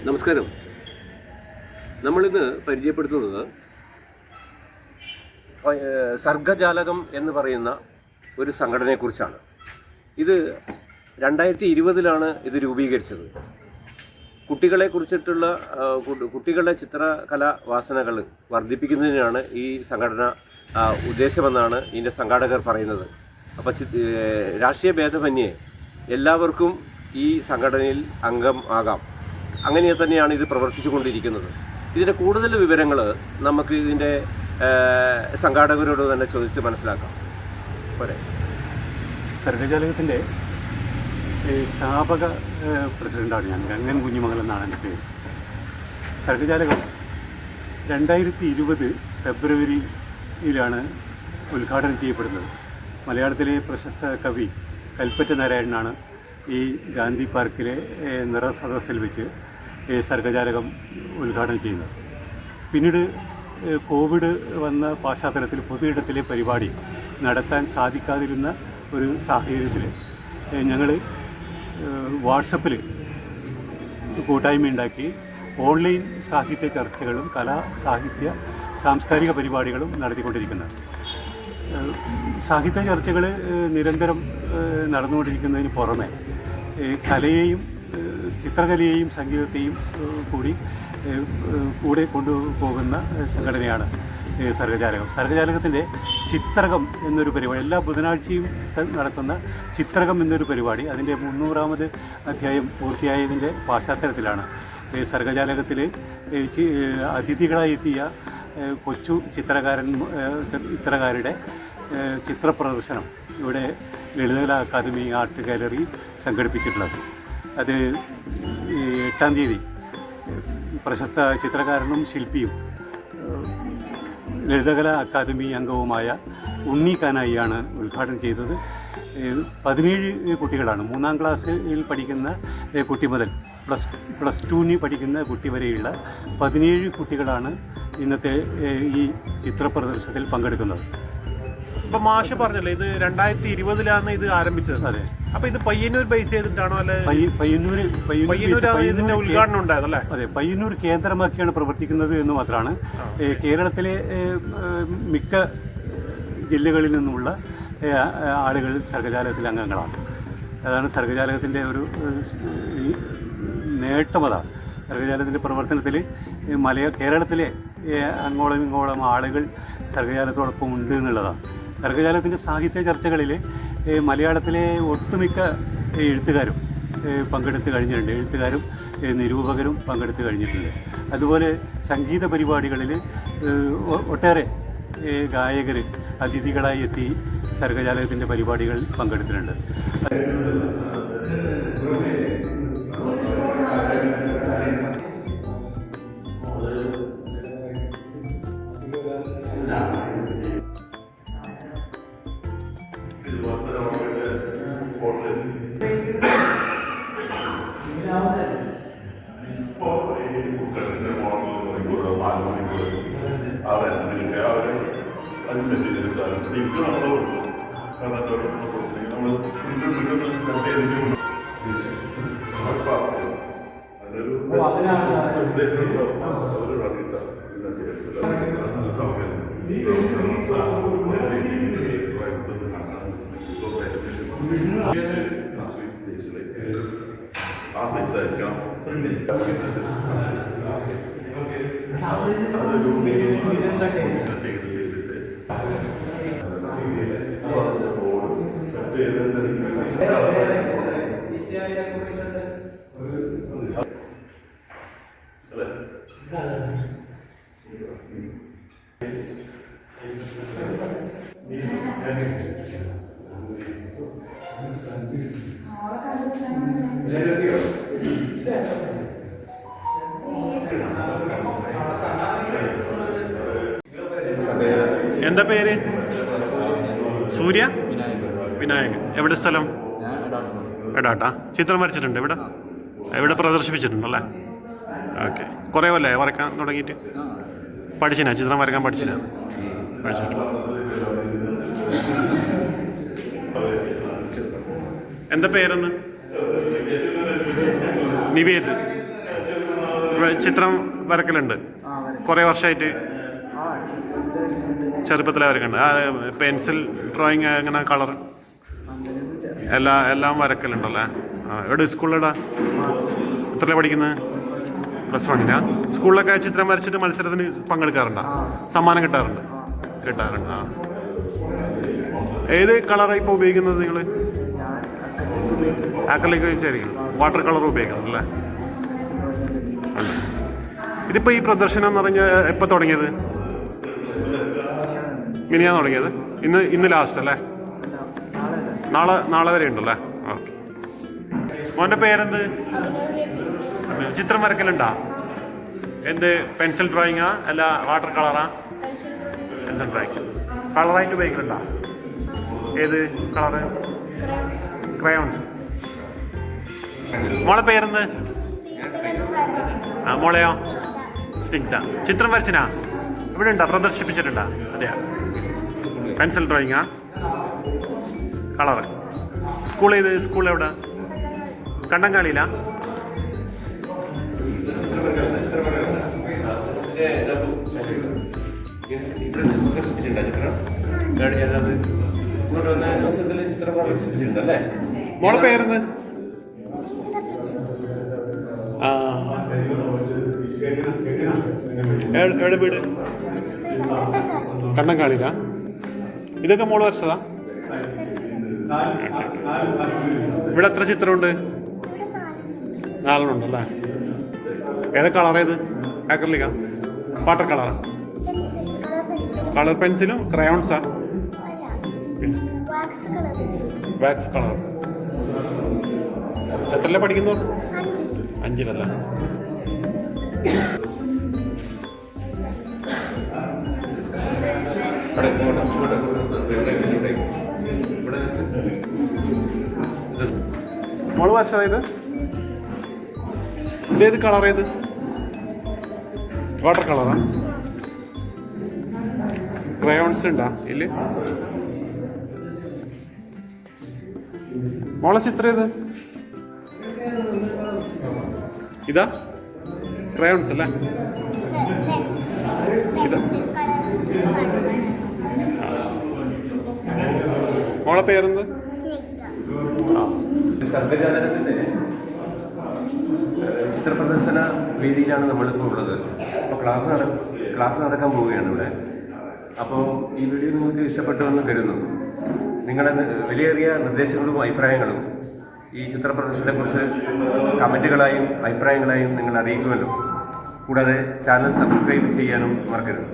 നമസ്കാരം. നമ്മളിന്ന് പരിചയപ്പെടുത്തുന്നത് സർഗജാലകം എന്ന് പറയുന്ന ഒരു സംഘടനയെക്കുറിച്ചാണ്. ഇത് 2020 ഇത് രൂപീകരിച്ചത്. കുട്ടികളെക്കുറിച്ചിട്ടുള്ള കുട്ടികളുടെ ചിത്രകലാ വാസനകൾ വർദ്ധിപ്പിക്കുന്നതിനാണ് ഈ സംഘടന ഉദ്ദേശമെന്നാണ് ഇതിൻ്റെ സംഘാടകർ പറയുന്നത്. അപ്പോൾ രാഷ്ട്രീയ ഭേദമന്യേ എല്ലാവർക്കും ഈ സംഘടനയിൽ അംഗം ആകാം. അങ്ങനെ തന്നെയാണ് ഇത് പ്രവർത്തിച്ചു കൊണ്ടിരിക്കുന്നത്. ഇതിൻ്റെ കൂടുതൽ വിവരങ്ങൾ നമുക്ക് ഇതിൻ്റെ സംഘാടകരോട് തന്നെ ചോദിച്ച് മനസ്സിലാക്കാം. പോരെ. സർഗജാലകത്തിൻ്റെ സ്ഥാപക പ്രസിഡൻ്റാണ് ഞാൻ. ഗംഗൻ കുഞ്ഞുമംഗലം എന്നാണ് എൻ്റെ പേര്. സർഗജാലകം 2020 ഫെബ്രുവരിയിലാണ് ഉദ്ഘാടനം ചെയ്യപ്പെടുന്നത്. മലയാളത്തിലെ പ്രശസ്ത കവി കൽപ്പറ്റ നാരായണനാണ് ഈ ഗാന്ധി പാർക്കിലെ നിറസദസ്സിൽ വെച്ച് സർഗജാലകം ഉദ്ഘാടനം ചെയ്യുന്നത്. പിന്നീട് കോവിഡ് വന്ന പശ്ചാത്തലത്തിൽ പൊതുയിടത്തിലെ പരിപാടി നടത്താൻ സാധിക്കാതിരുന്ന ഒരു സാഹചര്യത്തിൽ ഞങ്ങൾ വാട്സപ്പിൽ കൂട്ടായ്മ ഉണ്ടാക്കി ഓൺലൈൻ സാഹിത്യ ചർച്ചകളും സാഹിത്യ സാംസ്കാരിക പരിപാടികളും നടത്തിക്കൊണ്ടിരിക്കുന്നത്. സാഹിത്യ ചർച്ചകൾ നിരന്തരം നടന്നുകൊണ്ടിരിക്കുന്നതിന് പുറമെ കലയെയും ചിത്രകലയെയും സംഗീതത്തെയും കൂടെ കൊണ്ടുപോകുന്ന സംഘടനയാണ് സർഗജാലകം. സർഗജാലകത്തിൻ്റെ ചിത്രകം എന്നൊരു പരിപാടി എല്ലാ ബുധനാഴ്ചയും നടത്തുന്ന ചിത്രകം എന്നൊരു പരിപാടി അതിൻ്റെ 300ാമത് അധ്യായം പൂർത്തിയായതിൻ്റെ പശ്ചാത്തലത്തിലാണ് സർഗജാലകത്തിൽ അതിഥികളായി എത്തിയ കൊച്ചു ചിത്രകാരുടെ ചിത്രപ്രദർശനം ഇവിടെ ലളിതകലാ അക്കാദമി ആർട്ട് ഗാലറി സംഘടിപ്പിച്ചിട്ടുള്ളത്. അത് 8-ാം തീയതി പ്രശസ്ത ചിത്രകാരനും ശില്പിയും ലളിതകലാ അക്കാദമി അംഗവുമായ ഉണ്ണി കാനായിയാണ് ഉദ്ഘാടനം ചെയ്തത്. 17 കുട്ടികളാണ്. 3-ാം ക്ലാസ്സിൽ പഠിക്കുന്ന കുട്ടി മുതൽ പ്ലസ് 2 പഠിക്കുന്ന കുട്ടി വരെയുള്ള 17 കുട്ടികളാണ് ഇന്നത്തെ ഈ ചിത്രപ്രദർശനത്തിൽ പങ്കെടുക്കുന്നത്. ഇപ്പൊ മാഷ് പറഞ്ഞല്ലോ ഇത് 2020 ഇത് ആരംഭിച്ചത്. അതെ. അപ്പൊ ഇത് പയ്യന്നൂർ ബേസ് ചെയ്തിട്ടാണോ അല്ലെ? പയ്യന്നൂർ ഇതിന്റെ ഉദ്ഘാടനം ഉണ്ടായതല്ലേ? അതെ, പയ്യന്നൂർ കേന്ദ്രമാക്കിയാണ് പ്രവർത്തിക്കുന്നത് എന്ന് മാത്രമാണ്. കേരളത്തിലെ മിക്ക ജില്ലകളിൽ നിന്നുമുള്ള ആളുകൾ സർഗജാലകത്തിലെ അംഗങ്ങളാണ്. അതാണ് സർഗജാലകത്തിൻ്റെ ഒരു നേട്ടമതാണ്. സർഗജാലകത്തിൻ്റെ പ്രവർത്തനത്തിൽ കേരളത്തിലെ അങ്ങോളം ഇങ്ങോളം ആളുകൾ സർഗജാലകത്തോടൊപ്പം ഉണ്ട് എന്നുള്ളതാണ്. സർഗജാലകത്തിൻ്റെ സാഹിത്യ ചർച്ചകളിൽ മലയാളത്തിലെ ഒട്ടുമിക്ക എഴുത്തുകാരും പങ്കെടുത്ത് കഴിഞ്ഞിട്ടുണ്ട്. എഴുത്തുകാരും നിരൂപകരും പങ്കെടുത്ത് കഴിഞ്ഞിട്ടുണ്ട്. അതുപോലെ സംഗീത പരിപാടികളിൽ ഒട്ടേറെ ഗായകർ അതിഥികളായി എത്തി സർഗജാലകത്തിൻ്റെ പരിപാടികളിൽ പങ്കെടുത്തിട്ടുണ്ട്. എന്താ പേര്? സൂര്യ വിനായകൻ. എവിടെ സ്ഥലം? എടാട്ടാ. ചിത്രം വരച്ചിട്ടുണ്ട് ഇവിടെ പ്രദർശിപ്പിച്ചിട്ടുണ്ടല്ലേ? ഓക്കെ. കുറേ കൊല്ലേ വരയ്ക്കാൻ തുടങ്ങിയിട്ട്? പഠിച്ചിനാ? ചിത്രം വരയ്ക്കാൻ പഠിച്ചിട്ടുണ്ട്. എന്താ പേരെന്ന്? നിവേദ്. ചിത്രം വരക്കലുണ്ട് കുറേ വർഷമായിട്ട് ചെറുപ്പത്തിലെ വരക്കുണ്ട്. പെൻസിൽ ഡ്രോയിങ് അങ്ങനെ കളർ എല്ലാം വരക്കലുണ്ടല്ലേ? എവിടെ സ്കൂളിലെടാ? എത്രയാണ് പഠിക്കുന്നത്? +1. സ്കൂളിലൊക്കെ ചിത്രം വരച്ചിട്ട് മത്സരത്തിന് പങ്കെടുക്കാറുണ്ടോ? സമ്മാനം കിട്ടാറുണ്ട്? കിട്ടാറുണ്ട്. ഏത് കളറാണ് ഇപ്പോൾ ഉപയോഗിക്കുന്നത് നിങ്ങൾ? ആക്രിലിക് വെച്ചായിരിക്കും. വാട്ടർ കളർ ഉപയോഗിക്കണം അല്ലേ? ഇതിപ്പോൾ ഈ പ്രദർശനം എന്ന് പറഞ്ഞാൽ എപ്പോൾ തുടങ്ങിയത്? മിനിയാന്ന് തുടങ്ങിയത്? ഇന്ന് ലാസ്റ്റ് അല്ലേ? നാളെ വരെ ഉണ്ടല്ലേ? ഓക്കെ. മോൻ്റെ പേരെന്ത്? ചിത്രം വരക്കലുണ്ടാ? എന്ത് പെൻസിൽ ഡ്രോയിങ്ങാ അല്ല വാട്ടർ കളറാ? Pencil drawing. കളറായിട്ട് ഉപയോഗിക്കലുണ്ടാ? ഏത് കളറ്? ക്രയോൺസ്. മോളെ പേരെന്ത്? മോളെയോ? സ്നിഗ്ധ. ചിത്രം വരച്ചിനാ? ഇവിടെ ഉണ്ടോ? പ്രദർശിപ്പിച്ചിട്ടുണ്ടാ? അതെയാ. പെൻസിൽ ഡ്രോയിങ്ങാ? കളറ്. സ്കൂൾ എവിടെ? കണ്ടങ്കാളിയിലാ? മോളെ പേരെന്ത്? എവിടെ വീട്? കണ്ടങ്കാളിയിലാ? ഇതൊക്കെ മോള് വരച്ചതാ? ഇവിടെ എത്ര ചിത്രമുണ്ട്? 4 ഉണ്ടല്ലേ? ഏതാ കളർ? ഏത്? ആക്രിലിക്കാ? വാട്ടർ കളറാ? കളർ പെൻസിലും ക്രയോൺസാ? Wax colour. എത്രല്ല പഠിക്കുന്നു? 5-ലല്ലേ? മോള് വരച്ചതാ ഇത്? ഇതേത് കളർ? ഏത്? വാട്ടർ കളറാ? ക്രയോൺസ് ഉണ്ടാ ഇല്ല? മോളെ ചിത്രം ഏത്? ഇതാ ക്രയോൺസ് അല്ലേ? ഇതാ മോളെ പേരെന്ത്? സർഗജാലകത്തിൻ്റെ ചിത്രപ്രദർശന വേദിയിലാണ് നമ്മളിപ്പോൾ ഉള്ളത്. അപ്പോൾ ക്ലാസ് നടക്കാൻ പോവുകയാണ് ഇവിടെ. അപ്പോൾ ഈ വീഡിയോ നിങ്ങൾക്ക് ഇഷ്ടപ്പെട്ടുവെന്ന് കരുതുന്നു. നിങ്ങളുടെ വിലയേറിയ നിർദ്ദേശങ്ങളും അഭിപ്രായങ്ങളും ഈ ചിത്രപ്രദർശനത്തെക്കുറിച്ച് കമൻറ്റുകളായും അഭിപ്രായങ്ങളായും നിങ്ങൾ അറിയിക്കുമല്ലോ. കൂടാതെ ചാനൽ സബ്സ്ക്രൈബ് ചെയ്യാനും മറക്കരുത്.